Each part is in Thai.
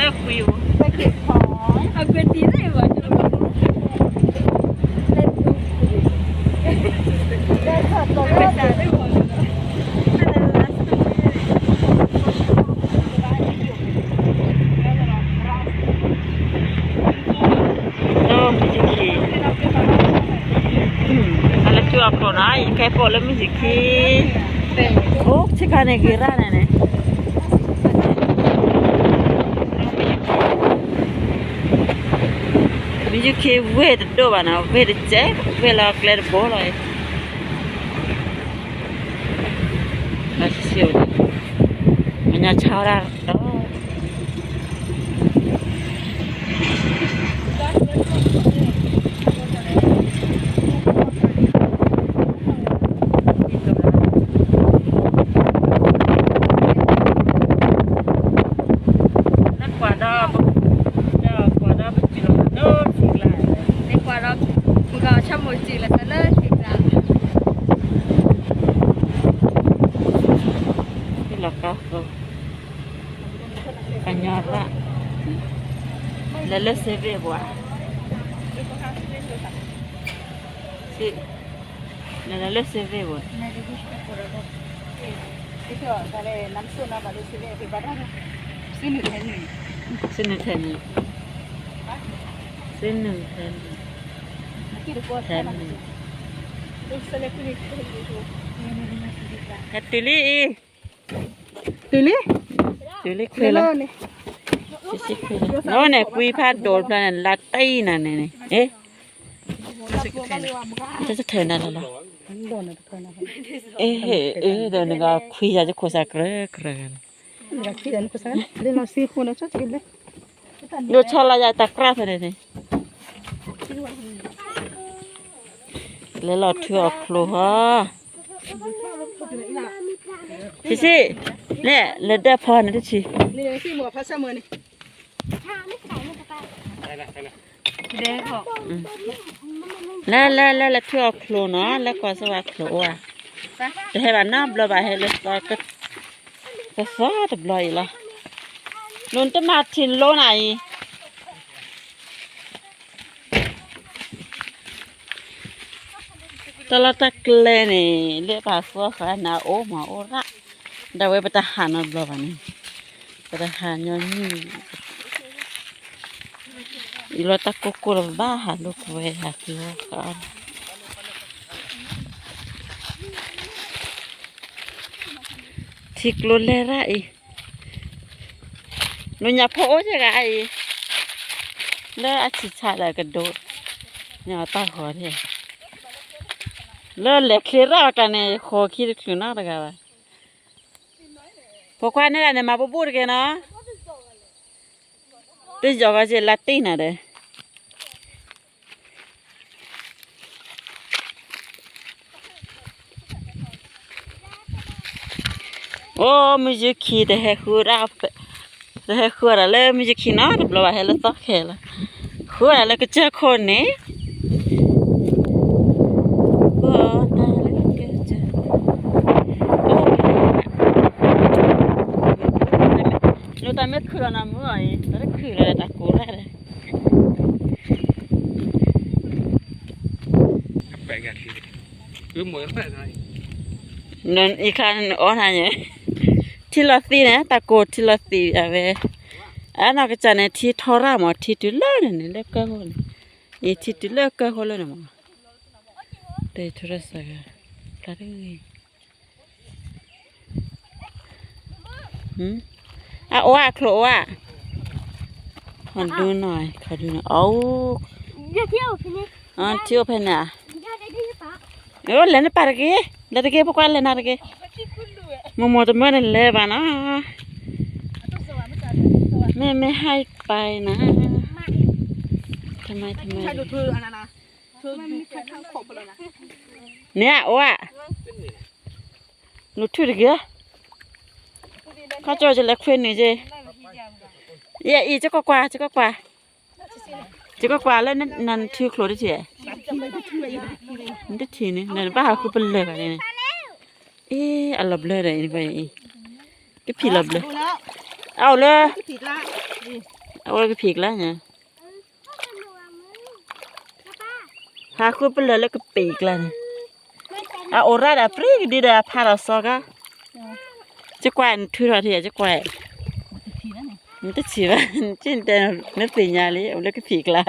ลิกคุยไปเก็บของเอาเป็นดีได้บ่จะรู้เล่นดูเล่นสดตัวเล่นได้บ่จะรู้alla più a pronai che poi le musiche oh ci cane che rana ne musiche ved dove na ved c'è quella clear bola è passione hanya cara Kanyara lalu sebe buat si lalu sebe buat itu dari langsung nak balik sini di badan sini teni sini teni sini teni teni katili tuli tuli kela sisi kela no ne kui pha dol plan la tai na ne ne ehจะเถินนั่นเหรอเดี๋ยวนึกว่าคุยจะคุยสักเรื่องดูชอลายตะกร้าเลยนี่แล้วเราถือครัวสิเนี่ยเลือดพอนะทุกทีนี่สิหมวกพัสมือนี่เด็กของแล้วถือครัวเนาะแล้วก็สวัสดิ์ครัวจะให้บ้านน้ำเราไปให้เลยก็ฟ้าตบลอยละนุ่นจะมาทิ้งโลไหนตลอดตะเกลนี่เรียกว่าฟ้าขนาดโอมาโอระดาวไปประหารบล็อกนี่ประหารย้อนนี่อีโลตะกุกุลบ้าหาลูกเวหาคิวกันทิกลุเลระอีลุญาพ่อจะไงแล้วอาชิชาอะไรกันโดดเนี่ยตาหัวเนี่ยแล้วเล็กเครากันเนี่ยขอคิดถึงน่ารักว่ะพอควายนี่แหละเนี่ยมาพูดกันเนาะตัวจอกจะลาตินอะไรโอ้มิจิคีเดฮคูราเปเดฮคูราเลยมิจิคีน่าจะบล็อกให้เราตักให้ละคูราเลยก็เจอคนเนี่ยแต่ไม่คือเราหน้ามือไอ้แต่คือเราตะโกนเลยแปลกอย่างคือหมวยแปลกไงนั่นอีกครั้งอ๋อนั่นเนี่ยที่เราตีเนี่ยตะโกนที่เราตีอะไรอันนั้นก็จะเนี่ยที่ทอรามาที่ตุลาเนี่ยเล็กก็คนอีที่ตุลาก็คนเลยมั้งเดี๋ยวทุเรศกันอะไรว่าครัวว่าขอดูหน่อยขอดูหน่อยโอ้เที่ยวพี่นี่เที่ยวเพนน่ะเล่นปาร์กี้เล่นกี่พวกเล่นอะไรกี่มัวแต่เมื่อเล่นบ้านะไม่ให้ไปนะทำไมใครดูเธออันนั้นนะเธอไม่มีใครทำขบเลยนะเนี่ยว่าหนูถือกี่เขาจะเล็กเฟ้นนี่เจ้อีจะก็กว่าแล้วนั่นชื่อโคลด์เจ้นั่นทีนี่นั่นบ้าคือเป็นเลยแบบนี้อัลลับเลยนี่ไปก็ผิดลับเลยเอาเลย เอาแล้วก็ผีกแล้วเนี่ยหาคุณไปเลยแล้วก็ปีกแล้วเนี่ยอ่ะโอราดอ่ะปรีกดีเด้อพาราซอกะจะแกว่งถือเราทีจะแกว่ง ทีนั่นไง มันจะฉีว่าจินแต่ไม่ปีญาเลยเอาแล้วก็ผีกละ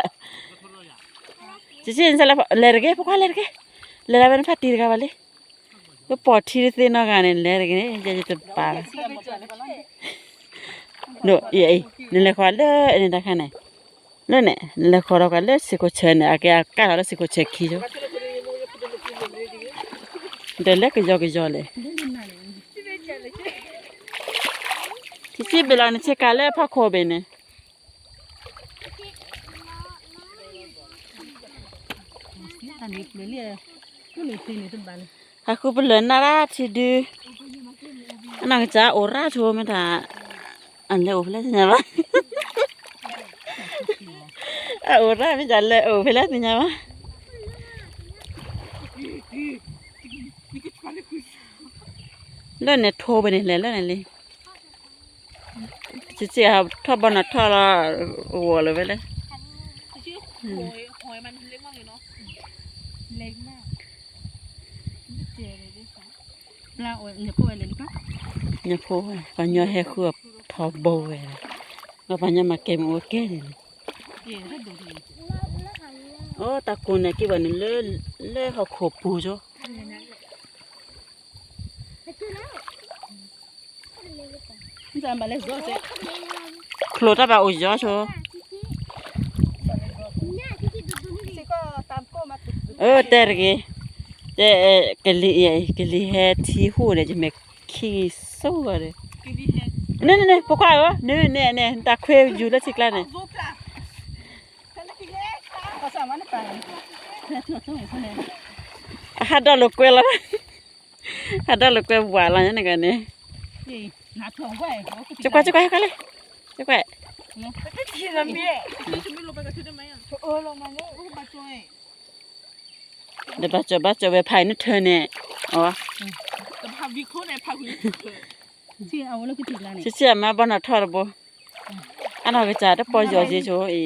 จินสลับเลร์เก้พวกเลร์เก้เลร์เป็นพัดตีกันไปเลยก็ปอดที่ที่นอกกันเลร์เก้เนี่ยจะปาโน่ยัยนี่เลยขวาเลยนี่ตาข้างไหนนั่นเนี่ยนี่เลยขวาเรากันเลยสิโคเชนเนี่ยแกการเราสิโคเชคิโจเดี๋ยวเล็กก็จอเลยที่เบลล์นี่เช็คกันเลยพักโคเบเนี่ยอันนี้เรื่อยๆก็มีตีนี่ต้นบาน aku belum nara tidu anak ja ora jo meta anle ofle nyama ora mi jalle ofle nyama lo ne tho bene le lo ne le chi ha tho bana tho la wo le vele หอยมันเล็กมากเลยเนาะเล็กมากเจ๋เลยดิค่ะปลาโอ้ยเนี่ยพวกอะไรนี่ปะ nya pho pa nya he khu tho bo we ga pa nya ma ke mo ke ni เจ๋ได้ดูดี o ta ko ne ki ba ni le ha kho pu jo นี่จะมาเล่นก็เจ๋ klo ta ba o jo cho สิก็ตามก็มาติด terge te keli he thi hu ne je me ki so gare กินดีเฮ็ด ne pourquoi ne ta khwe ju la tik la ne รูปละฉันกินเล็กภาษามันไปเนี่ยต้องอย่างนี้ hada lo kwe la hada lo kwe wa la ne ga ne นี่หาทองไว้ จะkwa ka leจะkwa จะทีละเมียจะไม่ลงไปกับชุดได้ไหมอ่ะลงมาเนี่ยมาช่วย de ba cho be phai ne the ne o แต่พาวิโคเนี่ยพาวิที่เอาแล้วก็ติดแล้วเนี่ย chi ma ba na tho bo ana ga cha de po jo ji cho e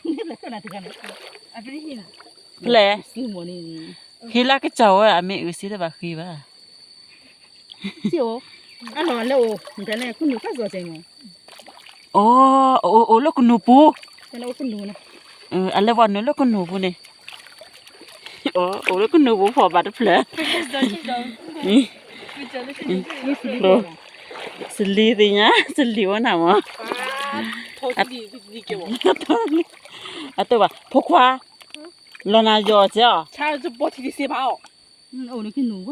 นี่เลยก็น่าจะกันอ่ะไปที่น่ะ ple ซื้อหมดนี่ hila ke chao a me u si de ba khi ba เจียวอ่ะแล้วแต่เนี่ยคุณหนูก็สวยจัง o lo ku nu pu แต่เราคุณหนูนะ ale wa no lo ku nu pu ne o lo ku nu pu pho ba de ple นี่สิ lo sli ti nya sli wa na ma โทษดีเกี่ยว a to ba pourquoi lo na jo ja ชาจะปวดที่เสียเปล่าโอ้นี่คือหนูไง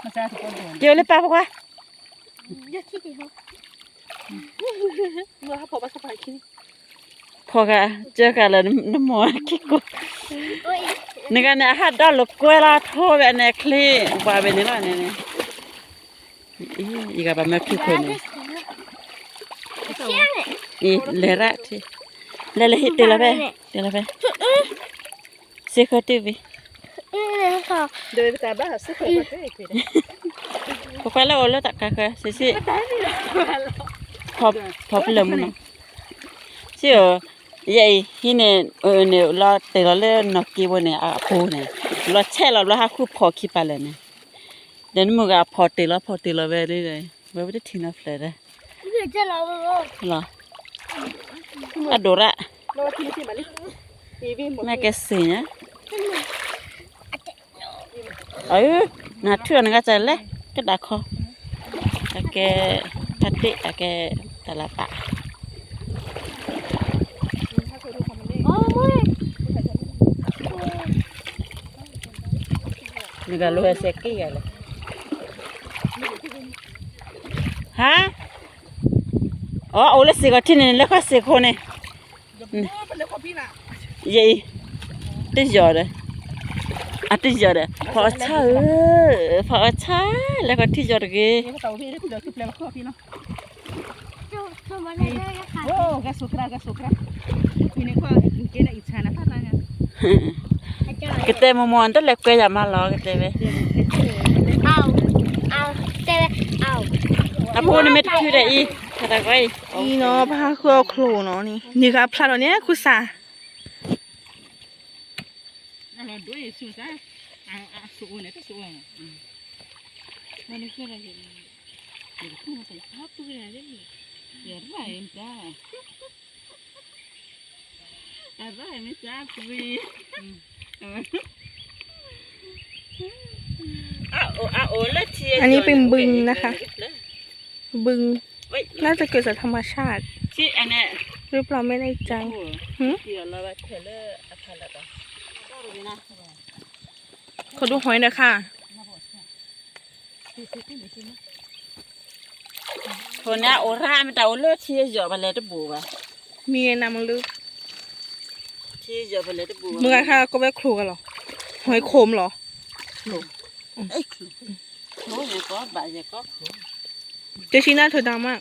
มาจ้าทุกคน Kêu lên ba qua. เมื่อเขาพอมาสบายคิด Phô cả, chưa cả là nó mò cái cô. Nè cái này hát đó lục quê la thôi vậy này kli, bà bên này là này. Ý gặp bà kli quê này. Ý lẽ ra thì, lẽ lẽ hít tiền là về. Sẽ khó tiêu vì. เดินแต่บ้านซื้อของมาได้คือ Phô qua là ổn là tất cả cả, sẽ. Phô lầm nó. Chứ vậy khi này nếu lo từ lo lên nó kia bên này à phô này lo che lo ha khu phò kia pa lên này đến mua gặp phò từ lo về đi rồi về với thì nó phải đấy lo à đồ ra รอทีสิมาลิทีวีหมด mẹ cái gì nhá nà thưa nó cái lấy cái đá kho cái thắt đi cái tà la bạ Nggak lu seki ya le. Hả? Oleh sih kau ini lekas sih kau ni. Vậy. Tới giờ rồi. Tới giờ rồi. Phở cha, lấy cái tới giờ rồi kì. นี่ก็เต่าพี่ได้คุณเดี๋ยวคือแปลว่าข้อพี่เนาะโอ้กระสุกระพี่นี่ก็เกณฑ์อิจฉานะท่านนะ Kita mau montar lek kau jam malam kita be. Apa ni met kau dah i? ตะไคร้ นี่เนาะผ้าคือเอาโคลเนาะนี่ก็พลาดเนี้ยคือซา เราด้วยสูซ่าสูเนี่ยก็สูอ่ะมันนี่คืออะไรเดี๋ยวขึ้นมาใส่ข้าวตัวอะไรนี่เดี๋ยวอะไรจ้าอะไรไม่จ้าปุยโอ้ละเทีย อันนี้เป็นบึงนะคะ บึงน่าจะเกิดจากธรรมชาติ ที่อันนี้ หรือเปล่าไม่แน่ใจ เดี๋ยวเราเทเลอร์อะไรต่อขอดูหอยหน่อยค่ะ คนนี้โอราไม่แต่โอเลือดเทียเยอะไปเลยตะบูว่ะ มีน้ำมันลึก เทียเยอะไปเลยตะบู เมื่อค่ะก็แวะครูกันเหรอหอยโคมเหรอ ไอ้คือโอ้ยก็บ่ายก็ เจชีน่าเธอดังมาก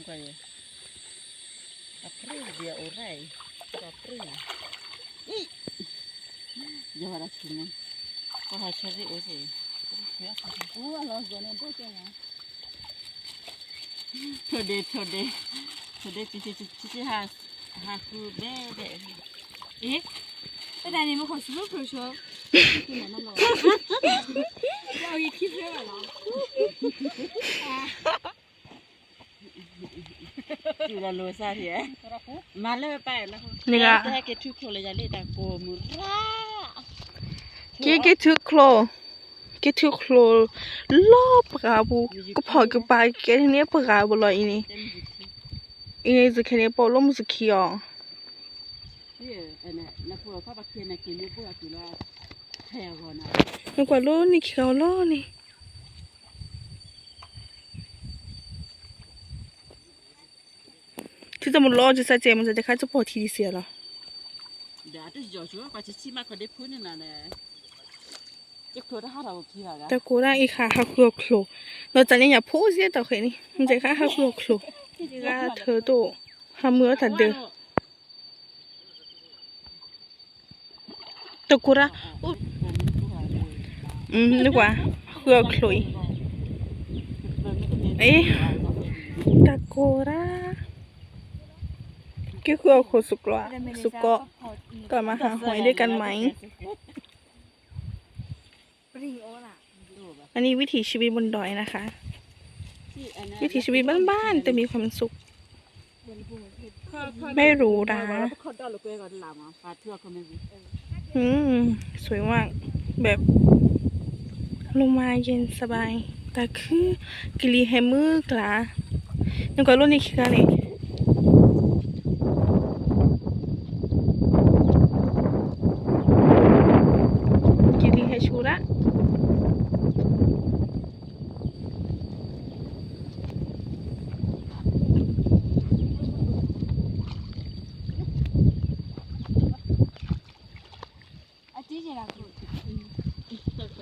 ไปอัปรีเดียวโอไรอัปรีนี่เดี๋ยวเราชิมนะก็ให้เชอรี่โอ้สิโอ้เราจะเนี่ยดูจังนะtoday cici ha ku be Eh? Ada ni mau khusus apa sih? Jauh ini kira lah. Sudah lusa dia. Malah apa lah? นี่ก็ แต่แกทุกคนเลยจะเล่นตะโกมุระ กี่ทุกโคลกี่ทุกโคลลอบปราบูก็พอกับปลาแกทีนี้ปราบูเลยนี่จะแค่นี้ปอลมสกีอ๋อ เนี่ยอันนั้นนักพวกเขาไปเขียนนักเขียนเนี่ยพวกที่ว่าแถวก่อนนะ นึกว่าโลนี่เขาโลนี่ที่จะมุดโลจะใส่เจมันจะค่าจะพอทีเสียหรอ เดี๋ยวจะจ่อชัวก็จะชิมมาก็ได้พูดนี่นะเนี่ยจะโคตรหาเราขี้ละ แต่กูได้อีกค่ะฮักโลโคลเราจะเนี่ยอย่าพูดเสียต่อเคยนี่มันจะค่าฮักโลโคลนี่ก็เธอโตหาเมื่อถัดเดือตะกูระนึกว่าฮักโลโคลเอ๊ะตะกูระก็คือเอาโคสุกละสุกเกาะก่อนมาหาหอยด้วยกันไหม Pering orang. อันนี้วิถีชีวิตบนดอยนะคะ วิถีชีวิตบ้านๆแต่มีความสุข ไม่หรูหรา เขาดอลลูกเกยก่อนหลังอ่ะปลาเทือกเขาไม่รู้ สวยมากแบบลงมาเย็นสบายแต่คือกิริแฮมือกละยังก็รุ่นนี้คืออะไรกิริแฮชูระ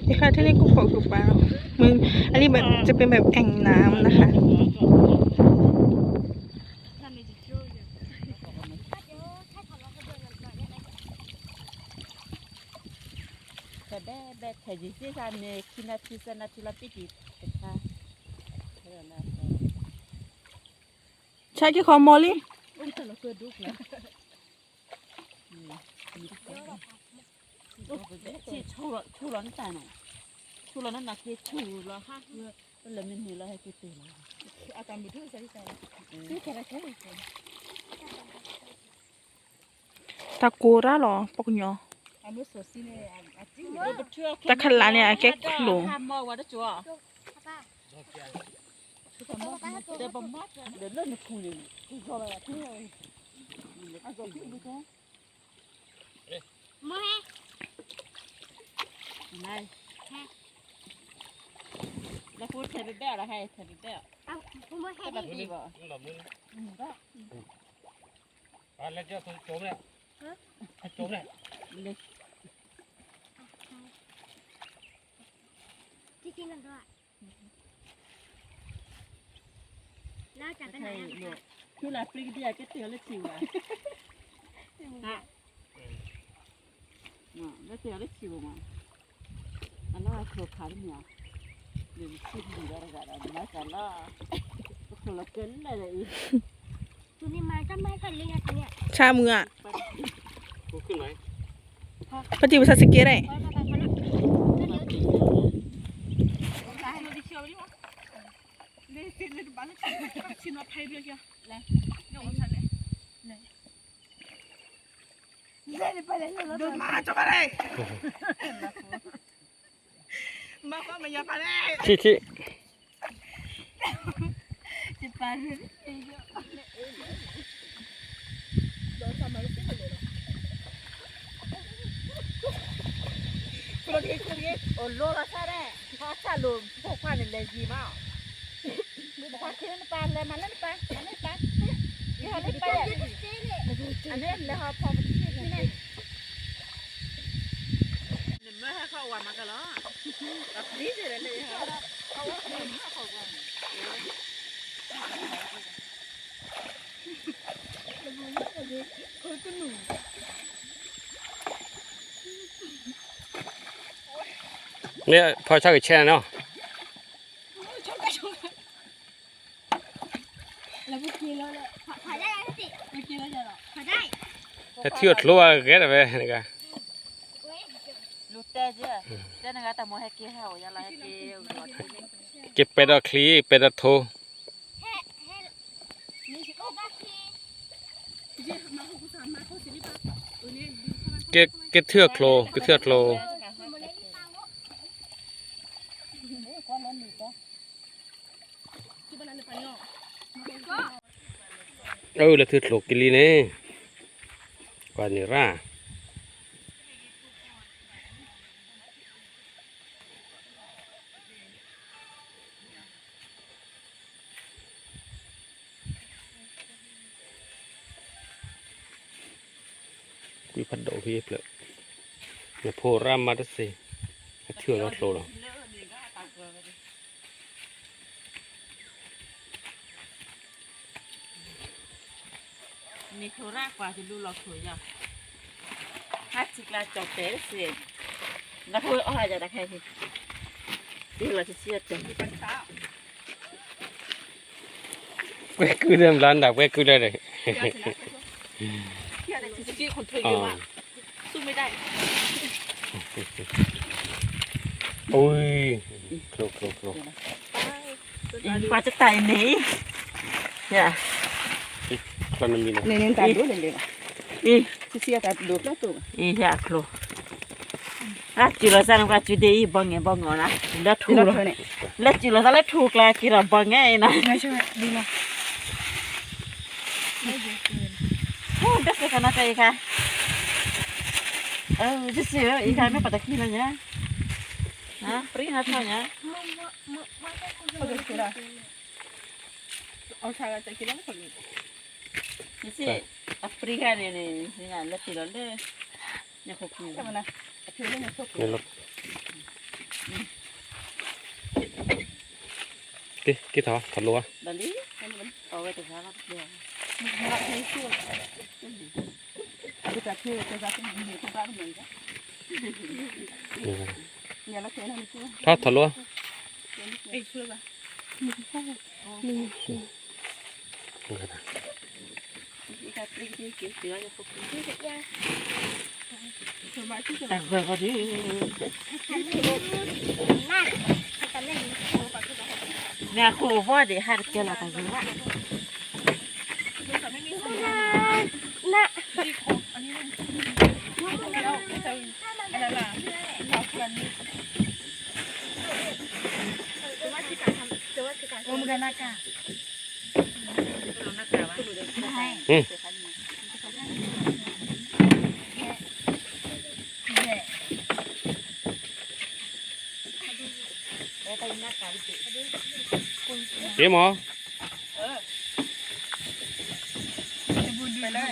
นี่ค่ะที่นี่ก็ขอกุปลามึงอันนี้แบบจะเป็นแบบแอ่งน้ำนะคะ แต่ได้แบบแถวที่ทำเนี่ยคินาทีสนาทีละปีติดค่ะ ใช่กี่คอมอลี่ อุ้มแต่ละเกิดดุกนะที่ชูร้อนแต่หน่อยชูร้อนนั่นนะคือชูร้อนห้าเพื่อเป็นเลยมันมีแล้วให้กูตื่นอาการบุตรใส่ใส่ที่แค่แค่ ตะกูระหรอปกญอตะขันลาเนี่ยแกขลุ่ม ทำมาว่าได้จั่วเดี๋ยวบำบัดเดี๋ยวเล่นคุยคุยอะไรคุยอะไรคุยบุตร Mau he? ไงแล้วพูดเทปแบ้แล้วให้เทปแบ้ Mau he แบบ ni? นี้บ่ แล้วเจ้าโจมเนี่ยโจมเนี่ย เล็ก Cici nak doa. Lah jangan ใช่ nak. ลูกคือหลายปีเดียวก็เตียวเลยชิวอ่ะฮะแล้วเตียวเลยชิวมาอันนั้นคือขาเหนียว ตัวนี้มาก็ไม่คันเลยตัวเนี้ย ชามืออ่ะ ขึ้นไหม พอดีภาษาสเกตได้ ไปไปไปแล้วได้เราดิเชียวดิวะเลยเสร็จเลยบ้านแล้วชิมมาไพ่เบียร์เลยเดี๋ยวฉันเลยเลยไปเลยเดินมาจะไปเลยมาก็มาอย่าไปเลย ชี้ จะไปเลย Allora sarà faccialo un po' nelle zima. Ma qua che non parla, ma non parla, non parla. Io non parla. Adesso le ho fatto dire. Non me la fa qua ma che lo. La fridere le ha.เนี่ยพอชอบอีกแช่เนาะ แล้วเมื่อกี้เราเลยขอได้แล้วสิเมื่อกี้เราจะหรอขอได้ จะเที่ยวทัวร์กันไปนี่กัน Lutte già. Già ne gata mo heke ha o ya la heke. เก็บเป็ดคลีเป็ดโท นี่สิโอ้บ้าคีเจ๊มาคุกุสามมาคุสิริปะตัวนี้ เก็บเทือกโคลเก็บเทือกโคลแล้วเทือกโคลกิลีเนี่ยกว่านี่ร่าคุยพัดโดพี่เปล่าเนี่ยโพรามมาตั้งสิเทือกโคล Ni thora qua thì lu lọc thổi nhau. Hát chỉ là chọc té xì. Nó thôi ở hai giờ đã khai thì. Đi là chỉ chia chừng. เว้ยคือเดิมร้านดักเว้ยคือได้เลย Kia này chỉ kia còn thuê อ๋อ nhiều mà. Xung mới đây. โอ้ยโคลโคลโคล Qua chắc tay ní. Dạ. ตอนนั้นมีนะ เน้นตาดูเลยเลย Đi. เสียตาดูแล้วตัว Đi dạ khlo. À chỉ là sao qua chỉ đi bằng nghe bằng ngọn á. Đã thu rồi. Lát chỉ là sao lát thu là chỉ là bằng nghe này. ไม่ใช่ดีละ Oh, dah ke kana kai ka. Just sih, ikan ni pada kilo nya. Ha, free ha nya. เอาชาจะกินแล้วคน Just sih, free kan ni ni nya la kilo le. Nya kok ni. ใช่ไหมนะถือได้ในทุก นี่รถกี่ท้อถอดรัว Bali, kan oh itu salah dia. รักให้ช่วยจะช่วยจะจะมีทุกบ้านเหมือนกันเนี่ยเราเจอแล้วนี่ช่วย ถอดรัว ไอ้ช่วยป่ะ Ikan free ni kilo nya kok. ช่วยมาช่วย Tak berapa dia. น่าทำได้ดี Ni aku buat deh harga lah tak gila. น่า อันนี้เราจะอะไรล่ะเราเพื่อนนี่โอ้มึงกันนะค่ะ อืม เดี๋ยวหมอ ไปเลย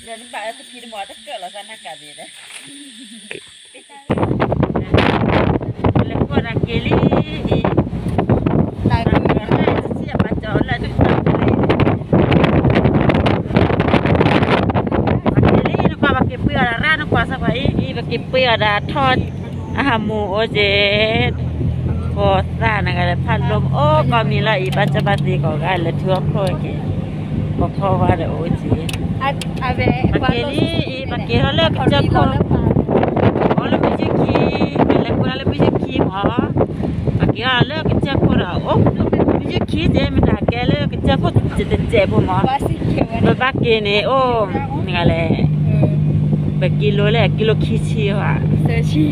Dan mbak itu kiri mau ada ke lah sana kali deh. Lepas orang keli, lagi siapa jalan tu. อีบกิเปียดาทอดอาหารหมูโอเจโคซ่านะกันพัดลมโอ้ก็มีละอีปัจจุบันดีก็ได้ละทั่วโคกก็พอว่าเด้อโอเจ Ave, ปากนี้อีปากเขาเลิกจะพอโอ้แล้วไม่ใช่ขี้เป็นแล้วกูแล้วไม่ใช่ขี้หมอปากเขาเลิกจะพอแล้วโอ้ไม่ใช่ขี้เจมันด่าแกเลิกจะพอจะเจ็บหมอ quasi che ปากนี่โอ้นี่ก็เลยไปกิโลแรกกิโลขี้ชีว่ะ Seci.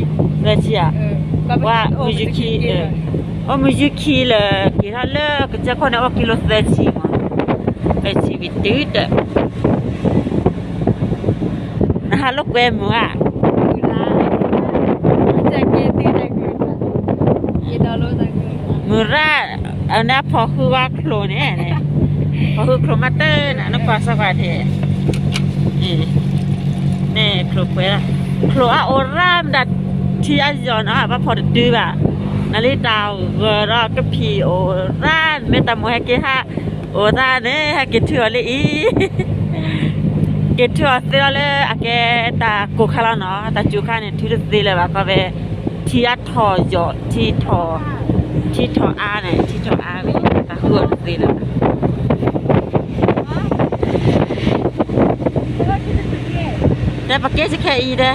เลิกชีอ่ะว่าไม่ใช่ขี้โอ้ไม่ใช่ขี้เลยกินเลิกจะคนเอากิโลเซชีมาเซชีวิตดื้อนะฮะลูกเวมอ่ะ มือราอันนั้นพอคือว่าโคลเนี่ยพอคือโครมาเตอร์นะนักภาษาไทยนี่โคลเปล่าโคลอาโอรามดัดที่อาจารย์ว่าพอดูบ่ะนาฬิดาวเวรก็พีโอรานเมตาโมให้กิฮะโอรานเนี่ยให้กิเถื่อเลยอีกิเถื่อเสียเลยอาแกตาโกคาลาเนาะตาจูคาเนี่ยทุเรศเลยว่าก็เวที่อัดทอจอที่ทออาเนี่ยที่ทออาเว้ยตาหัวสิละแต่ปากเกสิแค่อีเด้